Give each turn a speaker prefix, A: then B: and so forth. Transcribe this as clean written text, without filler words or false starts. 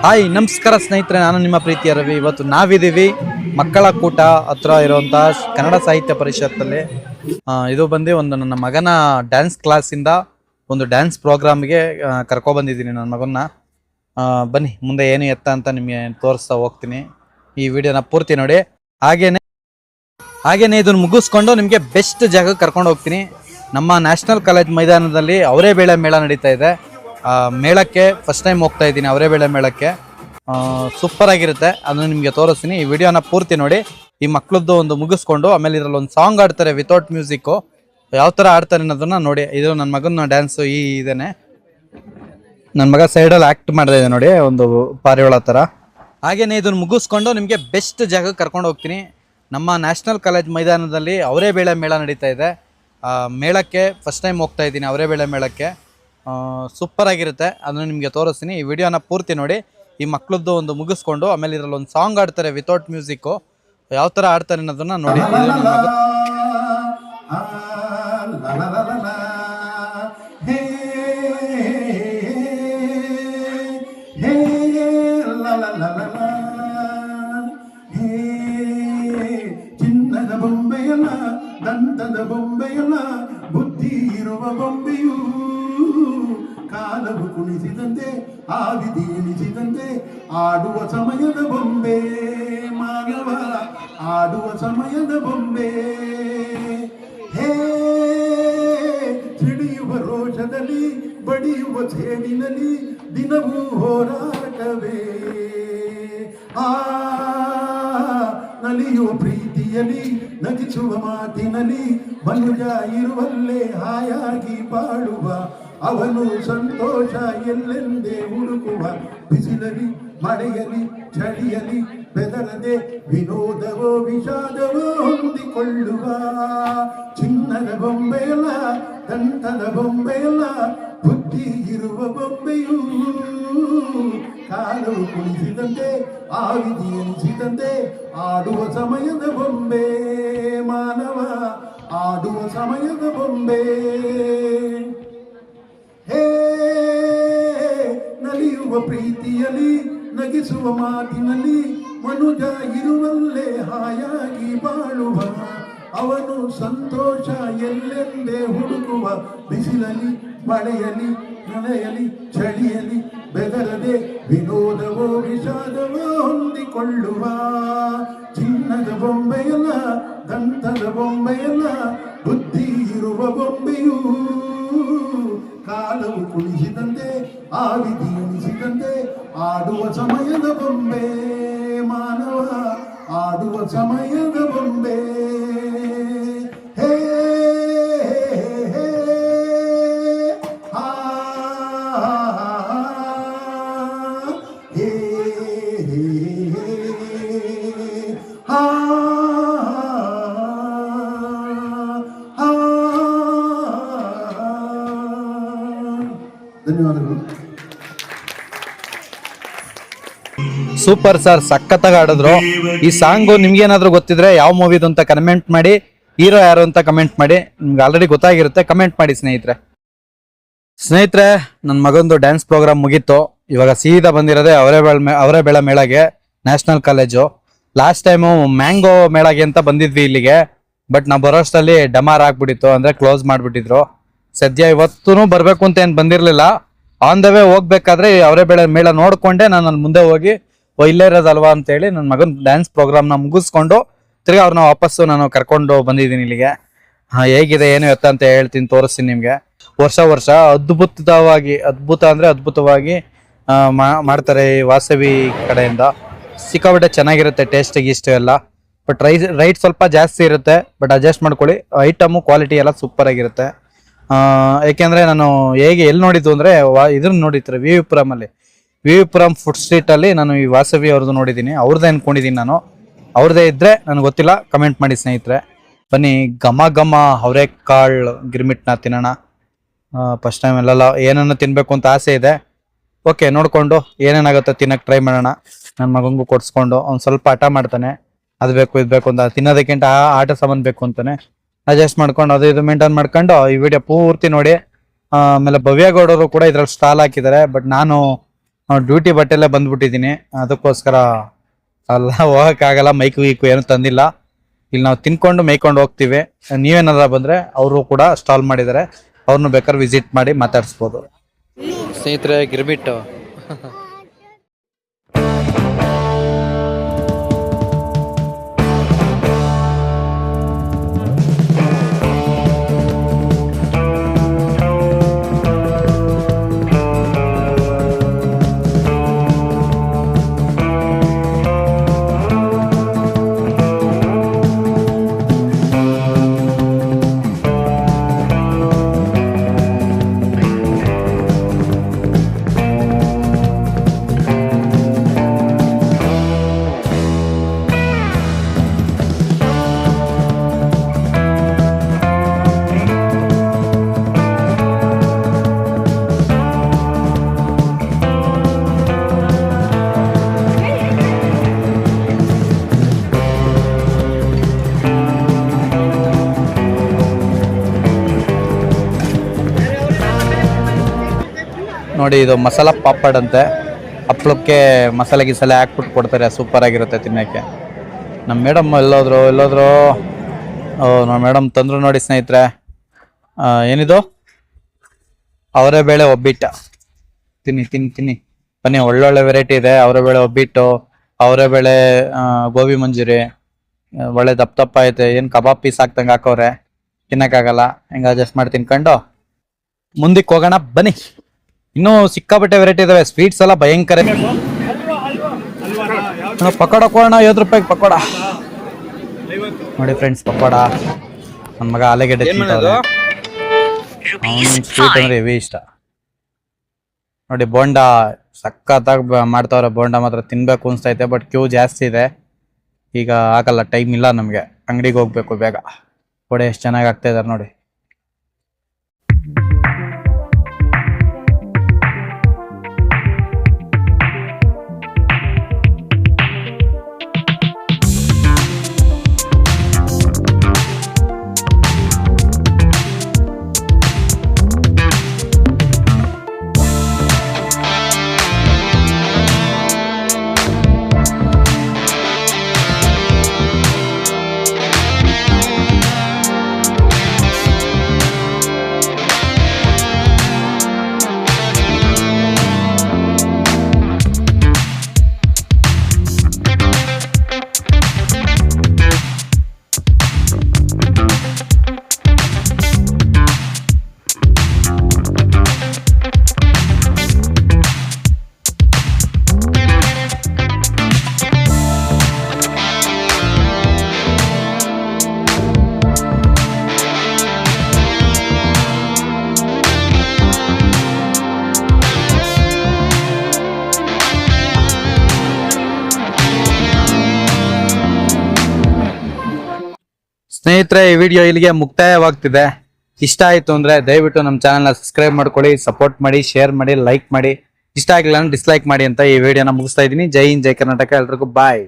A: Hi ನಮಸ್ಕಾರ ಸ್ನೇಹಿತರೆ, ನಾನು ನಿಮ್ಮ ಪ್ರೀತಿಯ ರವಿ. ಇವತ್ತು ನಾವಿದ್ದೀವಿ ಮಕ್ಕಳ ಕೂಟ ಹತ್ರ ಇರುವಂಥ ಕನ್ನಡ ಸಾಹಿತ್ಯ ಪರಿಷತ್ತಲ್ಲಿ. ಇದು ಬಂದು ಒಂದು ನನ್ನ ಮಗನ ಡ್ಯಾನ್ಸ್ ಕ್ಲಾಸಿಂದ ಒಂದು ಡ್ಯಾನ್ಸ್ ಪ್ರೋಗ್ರಾಮ್ಗೆ ಕರ್ಕೊಬಂದಿದ್ದೀನಿ ನನ್ನ ಮಗನ್ನ. ಬನ್ನಿ ಮುಂದೆ ಏನು ಎತ್ತ ಅಂತ ನಿಮಗೆ ತೋರಿಸ್ತಾ ಹೋಗ್ತೀನಿ. ಈ ವಿಡಿಯೋನ ಪೂರ್ತಿ ನೋಡಿ. ಹಾಗೇನೆ ಇದನ್ನು ಮುಗಿಸ್ಕೊಂಡು ನಿಮಗೆ ಬೆಸ್ಟ್ ಜಾಗಕ್ಕೆ ಕರ್ಕೊಂಡು ಹೋಗ್ತೀನಿ. ನಮ್ಮ ನ್ಯಾಷನಲ್ ಕಾಲೇಜ್ ಮೈದಾನದಲ್ಲಿ ಅವರೇ ಬೇಳೆ ಮೇಳ ನಡೀತಾ ಇದೆ. ಮೇಳಕ್ಕೆ ಫಸ್ಟ್ ಟೈಮ್ ಹೋಗ್ತಾ ಇದ್ದೀನಿ, ಅವರೇ ಬೇಳೆ ಮೇಳಕ್ಕೆ. ಸೂಪರ್ ಆಗಿರುತ್ತೆ, ಅದನ್ನು ನಿಮಗೆ ತೋರಿಸ್ತೀನಿ. ಈ ವಿಡಿಯೋನ ಪೂರ್ತಿ ನೋಡಿ. ಈ ಮಕ್ಕಳದ್ದು ಒಂದು ಮುಗಿಸ್ಕೊಂಡು ಆಮೇಲೆ ಇದರಲ್ಲಿ ಒಂದು ಸಾಂಗ್ ಆಡ್ತಾರೆ ವಿತೌಟ್ ಮ್ಯೂಸಿಕ್ಕು. ಯಾವ ಥರ ಆಡ್ತಾರೆ ಅನ್ನೋದನ್ನ ನೋಡಿ. ಇದು ನನ್ನ ಮಗನ ಡ್ಯಾನ್ಸು ಇದೇನೆ. ನನ್ನ ಮಗ ಸೈಡಲ್ಲಿ ಆ್ಯಕ್ಟ್ ಮಾಡ್ತಾ ಇದೆ ನೋಡಿ, ಒಂದು ಪಾರಿವಾಳ ಥರ. ಹಾಗೇನೆ ಇದನ್ನು ಮುಗಿಸ್ಕೊಂಡು ನಿಮಗೆ ಬೆಸ್ಟ್ ಜಾಗಕ್ಕೆ ಕರ್ಕೊಂಡು ಹೋಗ್ತೀನಿ. ನಮ್ಮ ನ್ಯಾಷನಲ್ ಕಾಲೇಜ್ ಮೈದಾನದಲ್ಲಿ ಅವರೇ ಬೇಳೆ ಮೇಳ ನಡೀತಾ ಇದೆ. ಮೇಳಕ್ಕೆ ಫಸ್ಟ್ ಟೈಮ್ ಹೋಗ್ತಾ ಇದ್ದೀನಿ, ಅವರೇ ಬೇಳೆ ಮೇಳಕ್ಕೆ. ಸೂಪರ್ ಆಗಿರುತ್ತೆ, ಅದನ್ನು ನಿಮಗೆ ತೋರಿಸ್ತೀನಿ. ಈ ವಿಡಿಯೋನ ಪೂರ್ತಿ ನೋಡಿ. ಈ ಮಕ್ಕಳದ್ದು ಒಂದು ಮುಗಿಸ್ಕೊಂಡು ಆಮೇಲೆ ಇದರಲ್ಲಿ ಒಂದು ಸಾಂಗ್ ಆಡ್ತಾರೆ ವಿತೌಟ್ ಮ್ಯೂಸಿಕ್ಕು. ಯಾವ ಥರ ಆಡ್ತಾರೆ ಅನ್ನೋದನ್ನ ನೋಡಿ.
B: ಚಿನ್ನದ ಬೊಂಬೆಯಲ್ಲ, ದಂತದ ಬೊಂಬೆಯಲ್ಲ, ಬುದ್ಧಿ ಇರುವ ಬೊಂಬೆಯೂ. ಕಾಲವು ಕುಣಿಸಿದಂತೆ, ಆ ವಿಧಿ ಎನಿಸಿದಂತೆ ಆಡುವ ಸಮಯದ ಬೊಂಬೆ. ಮಾನವ ಆಡುವ ಸಮಯದ ಬೊಂಬೆ. ಹೇ ಸಿಡಿಯುವ ರೋಷದಲ್ಲಿ, ಬಡಿಯುವ ಸೇಡಿನಲ್ಲಿ ದಿನವೂ ಹೋರಾಟವೇ. ನಲಿಯುವ ಪ್ರೀತಿಯಲ್ಲಿ, ನಗಿಸುವ ಮಾತಿನಲ್ಲಿ ಮನುಜ ಇರುವಲ್ಲೇ ಹಾಯಾಗಿ ಬಾಳುವ. ಅವನು ಸಂತೋಷ ಎಲ್ಲೆಂದೇ ಹುಡುಕುವ. ಬಿಸಿಲಲಿ ಮಳೆಯಲಿ ಚಳಿಯಲಿ ಬೆದರದೆ ವಿನೋದವೋ ವಿಷಾದವೋ ಹೊಂದಿಕೊಳ್ಳುವ. ಚಿನ್ನದ ಬೊಂಬೆಯಲ್ಲ, ದಂತದ ಬೊಂಬೆಯಲ್ಲ, ಬುದ್ಧಿ ಇರುವ ಬೊಂಬೆಯೂ. ಕಾಲು ಕುಣಿಸಿದಂತೆ, ಆ ವಿಧಿ ಎನಿಸಿದಂತೆ ಆಡುವ ಸಮಯದ ಬೊಂಬೆ. ಮಾನವ ಆಡುವ ಸಮಯದ ಬೊಂಬೆ. ಹೇ ನಲಿಯುವ ಪ್ರೀತಿಯಲ್ಲಿ, ನಗಿಸುವ ಮಾತಿನಲ್ಲಿ ಮನುಜ ಇರುವಲ್ಲೇ ಹಾಯಾಗಿ ಬಾಳುವ. ಅವನು ಸಂತೋಷ ಎಲ್ಲೆಂದೇ ಹುಡುಕುವ. ಬಿಸಿಲಲಿ ಮಳೆಯಲಿ ನೆನೆಯಲಿ ಚಳಿಯಲಿ ಬೆದರದೆ ವಿನೋದವೋ ವಿಷಾದವೋ ಹೊಂದಿಕೊಳ್ಳುವ. ಚಿನ್ನದ ಬೊಂಬೆಯಲ್ಲ, ದಂತದ ಬೊಂಬೆಯಲ್ಲ, ಬುದ್ಧಿ ಇರುವ ಬೊಂಬೆಯೂ. ಕಾಲವು ಕುಣಿಸಿದಂತೆ, ಆ ವಿಧಿ ಎನಿಸಿದಂತೆ ಆಡುವ ಸಮಯದ ಬೊಂಬೆ. ಮಾನವ ಆಡುವ ಸಮಯದ ಬೊಂಬೆ. ಹೇ ಧನ್ಯವಾದಗಳು.
A: ಸೂಪರ್ ಸರ್, ಸಖತ್ತಾಗಿ ಆಡಿದ್ರು. ಈ ಸಾಂಗು ನಿಮ್ಗೇನಾದ್ರೂ ಗೊತ್ತಿದ್ರೆ ಯಾವ ಮೂವಿದು ಅಂತ ಕಮೆಂಟ್ ಮಾಡಿ. ಹೀರೋ ಯಾರು ಅಂತ ಕಮೆಂಟ್ ಮಾಡಿ. ನಿಮ್ಗೆ ಆಲ್ರೆಡಿ ಗೊತ್ತಾಗಿರುತ್ತೆ, ಕಮೆಂಟ್ ಮಾಡಿ ಸ್ನೇಹಿತರೆ. ನನ್ನ ಮಗಂದು ಡ್ಯಾನ್ಸ್ ಪ್ರೋಗ್ರಾಮ್ ಮುಗೀತು. ಇವಾಗ ಸೀದಾ ಬಂದಿರೋದೆ ಅವರೇ ಬೇಳೆ ಮೇಳಗೆ, national college. Last time mango ಮೇಳಗೆ ಅಂತ ಬಂದಿದ್ವಿ ಇಲ್ಲಿಗೆ. ಬಟ್ ನಾವು ಬರೋಷ್ಟರಲ್ಲಿ ಡಮಾರ್ ಆಗ್ಬಿಟ್ಟಿತ್ತು, ಅಂದ್ರೆ ಕ್ಲೋಸ್ ಮಾಡ್ಬಿಟ್ಟಿದ್ರು. ಸದ್ಯ ಇವತ್ತೂ ಬರ್ಬೇಕು ಅಂತ ಏನು ಬಂದಿರಲಿಲ್ಲ. ಆನ್ ದ ವೇ ಹೋಗ್ಬೇಕಾದ್ರೆ ಅವರೇ ಬೇಳೆ ಮೇಳ ನೋಡ್ಕೊಂಡೆ ನಾನು ಅಲ್ಲಿ ಮುಂದೆ ಹೋಗಿ ಇಲ್ಲೇ ಇರೋದಲ್ವಾ ಅಂತೇಳಿ ನನ್ನ ಮಗನ ಡ್ಯಾನ್ಸ್ ಪ್ರೋಗ್ರಾಮ್ನ ಮುಗಿಸ್ಕೊಂಡು ತಿರ್ಗಿ ಅವ್ರನ್ನ ವಾಪಸ್ಸು ನಾನು ಕರ್ಕೊಂಡು ಬಂದಿದ್ದೀನಿ ಇಲ್ಲಿಗೆ. ಹೇಗಿದೆ ಏನು ಎತ್ತ ಅಂತ ಹೇಳ್ತೀನಿ, ತೋರಿಸ್ತೀನಿ ನಿಮಗೆ. ವರ್ಷ ಅದ್ಭುತ ಅಂದರೆ ಅದ್ಭುತವಾಗಿ ಮಾಡ್ತಾರೆ ಈ ವಾಸವಿ ಕಡೆಯಿಂದ. ಸಿಕ್ಕಾಬಿಟ್ಟೆ ಚೆನ್ನಾಗಿರುತ್ತೆ, ಟೇಸ್ಟಿಗೆ ಇಷ್ಟು ಎಲ್ಲ. ಬಟ್ ರೈಟ್ ಸ್ವಲ್ಪ ಜಾಸ್ತಿ ಇರುತ್ತೆ, ಬಟ್ ಅಡ್ಜಸ್ಟ್ ಮಾಡ್ಕೊಳ್ಳಿ. ಐಟಮು ಕ್ವಾಲಿಟಿ ಎಲ್ಲ ಸೂಪರ್ ಆಗಿರುತ್ತೆ. ಏಕೆಂದರೆ ನಾನು ಎಲ್ಲಿ ನೋಡಿದ್ದು ಅಂದರೆ ಇದನ್ನು ನೋಡಿರ್ತಾರೆ ವಿ ವಿ ಪುರಂ ಫುಡ್ ಸ್ಟ್ರೀಟಲ್ಲಿ ನಾನು ಈ ವಾಸವಿ ಅವ್ರದ್ದು ನೋಡಿದ್ದೀನಿ. ಅವ್ರದ್ದೇ ಅನ್ಕೊಂಡಿದ್ದೀನಿ ನಾನು. ಅವ್ರದ್ದೇ ಇದ್ದರೆ ನನಗೆ ಗೊತ್ತಿಲ್ಲ, ಕಮೆಂಟ್ ಮಾಡಿ ಸ್ನೇಹಿತರೆ. ಬನ್ನಿ ಘಮ ಅವರೆಕಾಳು ಗಿರ್ಮಿಟ್ನ ತಿನ್ನೋಣ. ಫಸ್ಟ್ ಟೈಮ್ ಎಲ್ಲೆಲ್ಲ ಏನನ್ನು ತಿನ್ನಬೇಕು ಅಂತ ಆಸೆ ಇದೆ. ಓಕೆ, ನೋಡಿಕೊಂಡು ಏನೇನಾಗುತ್ತೆ ತಿನ್ನಕ್ಕೆ ಟ್ರೈ ಮಾಡೋಣ. ನನ್ನ ಮಗಂಗೂ ಕೊಡಿಸ್ಕೊಂಡು ಅವ್ನು ಸ್ವಲ್ಪ ಹಠ ಮಾಡ್ತಾನೆ, ಅದು ಬೇಕು ಇದು ಬೇಕು ಅಂತ. ತಿನ್ನೋದಕ್ಕಿಂತ ಆಟ ಸಾಮಾನು ಬೇಕು ಅಂತಾನೆ. ಅಡ್ಜಸ್ಟ್ ಮಾಡ್ಕೊಂಡು ಅದು ಇದು ಮೇಂಟೈನ್ ಮಾಡ್ಕೊಂಡು ಈ ವಿಡಿಯೋ ಪೂರ್ತಿ ನೋಡಿ. ಆಮೇಲೆ ಭವ್ಯಗೌಡರು ಕೂಡ ಇದ್ರಲ್ಲಿ ಸ್ಟಾಲ್ ಹಾಕಿದ್ದಾರೆ. ಬಟ್ ನಾನು ಡ್ಯೂಟಿ ಬಟ್ಟೆಲ್ಲೇ ಬಂದ್ಬಿಟ್ಟಿದ್ದೀನಿ, ಅದಕ್ಕೋಸ್ಕರ ಅಲ್ಲ ಹೋಗಕ್ಕಾಗಲ್ಲ. ಮೈಕ್ ವೀಕು ಏನು ತಂದಿಲ್ಲ. ಇಲ್ಲಿ ನಾವು ತಿನ್ಕೊಂಡು ಮೇಯ್ಕೊಂಡು ಹೋಗ್ತೀವಿ. ನೀವೇನಾರ ಬಂದ್ರೆ ಅವರು ಕೂಡ ಸ್ಟಾಲ್ ಮಾಡಿದ್ದಾರೆ, ಅವ್ರನ್ನ ಬೇಕಾದ್ರೆ ವಿಸಿಟ್ ಮಾಡಿ ಮಾತಾಡಿಸ್ಬೋದು. ಸ್ನೇಹಿತರೆ, ಗಿರ್ಬಿಟ್ಟು ನೋಡಿ, ಇದು ಮಸಾಲ ಪಾಪಡ್ ಅಂತೆ. ಹಪ್ಳಕ್ಕೆ ಮಸಾಲೆ ಗಿಸಾಲೆ ಹಾಕ್ಬಿಟ್ಟು ಕೊಡ್ತಾರೆ, ಸೂಪರ್ ಆಗಿರುತ್ತೆ ತಿನ್ನೋಕ್ಕೆ. ನಮ್ಮ ಮೇಡಮ್ ಎಲ್ಲೋದ್ರು ನಮ್ಮ ಮೇಡಮ್ ತಂದ್ರು ನೋಡಿ ಸ್ನೇಹಿತರೆ. ಏನಿದು ಅವರೇ ಬೇಳೆ ಒಬ್ಬಿಟ್ಟು. ತಿನ್ನಿ ಬನ್ನಿ, ಒಳ್ಳೊಳ್ಳೆ ವೆರೈಟಿ ಇದೆ. ಅವರೇ ಬೇಳೆ ಒಬ್ಬಿಟ್ಟು, ಅವರೇ ಬೇಳೆ ಗೋಬಿ ಮಂಜೂರಿ, ಒಳ್ಳೆ ದಪ್ಪ ಐತೆ. ಏನು ಕಬಾಬ್ ಪೀಸ್ ಹಾಕ್ದಂಗೆ ಹಾಕೋರೆ, ತಿನ್ನಕ್ಕಾಗಲ್ಲ. ಹೆಂಗೆ ಅಡ್ಜಸ್ಟ್ ಮಾಡಿ ತಿನ್ಕೊಂಡು ಮುಂದಕ್ಕೆ ಹೋಗೋಣ ಬನ್ನಿ. ಇನ್ನೂ ಸಿಕ್ಕಾಪಟ್ಟೆ ವೆರೈಟಿ ಇದಾವೆ. ಸ್ವೀಟ್ಸ್ ಎಲ್ಲ ಭಯಂಕರ. ಪಕೋಡ ಕೊಡೋಣ, 50 ರೂಪಾಯಿಗೆ ಪಕೋಡ. ನೋಡಿ ಫ್ರೆಂಡ್ಸ್, ಪಕೋಡ. ನನ್ನ ಮಗ ಆಲೂಗೆಡ್ಡೆ ತಿಂತಾನೆ, ಸ್ವೀಟ್ ಅಂದ್ರೆ ಹೆವಿ ಇಷ್ಟ. ನೋಡಿ, ಬೋಂಡ ಸಖತ್ತಾಗಿ ಮಾಡ್ತಾವ್ರೆ. ಬೋಂಡ ಮಾತ್ರ ತಿನ್ಬೇಕು ಅನ್ಸ್ತೈತೆ, ಬಟ್ ಕ್ಯೂ ಜಾಸ್ತಿ ಇದೆ. ಈಗ ಆಗಲ್ಲ, ಟೈಮ್ ಇಲ್ಲ ನಮಗೆ, ಅಂಗಡಿಗೆ ಹೋಗ್ಬೇಕು ಬೇಗ. ವಡೆ ಎಷ್ಟು ಚೆನ್ನಾಗಿ ಆಗ್ತಾ ಇದಾರೆ ನೋಡಿ. ಸ್ನೇಹಿತರೆ, ಈ ವಿಡಿಯೋ ಇಲ್ಲಿಗೆ ಮುಕ್ತಾಯವಾಗ್ತಿದೆ. ಇಷ್ಟ ಆಯ್ತು ಅಂದ್ರೆ ದಯವಿಟ್ಟು ನಮ್ಮ ಚಾನೆಲ್ನ ಸಬ್ಸ್ಕ್ರೈಬ್ ಮಾಡ್ಕೊಳ್ಳಿ, ಸಪೋರ್ಟ್ ಮಾಡಿ, ಶೇರ್ ಮಾಡಿ, ಲೈಕ್ ಮಾಡಿ. ಇಷ್ಟ ಆಗಿಲ್ಲ ಅಂದ್ರೆ ಡಿಸ್ಲೈಕ್ ಮಾಡಿ ಅಂತ ಈ ವಿಡಿಯೋನ ಮುಗಿಸ್ತಾ ಇದ್ದೀನಿ. ಜೈ ಹಿಂದ್, ಜೈ ಕರ್ನಾಟಕ. ಎಲ್ರಿಗೂ ಬಾಯ್.